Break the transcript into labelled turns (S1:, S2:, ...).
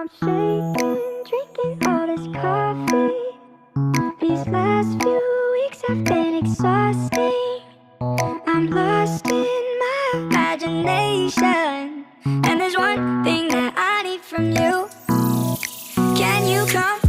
S1: I'm shaking, drinking all this coffee. These last few weeks have been exhausting. I'm lost in my imagination, and there's one thing that I need from you. Can you come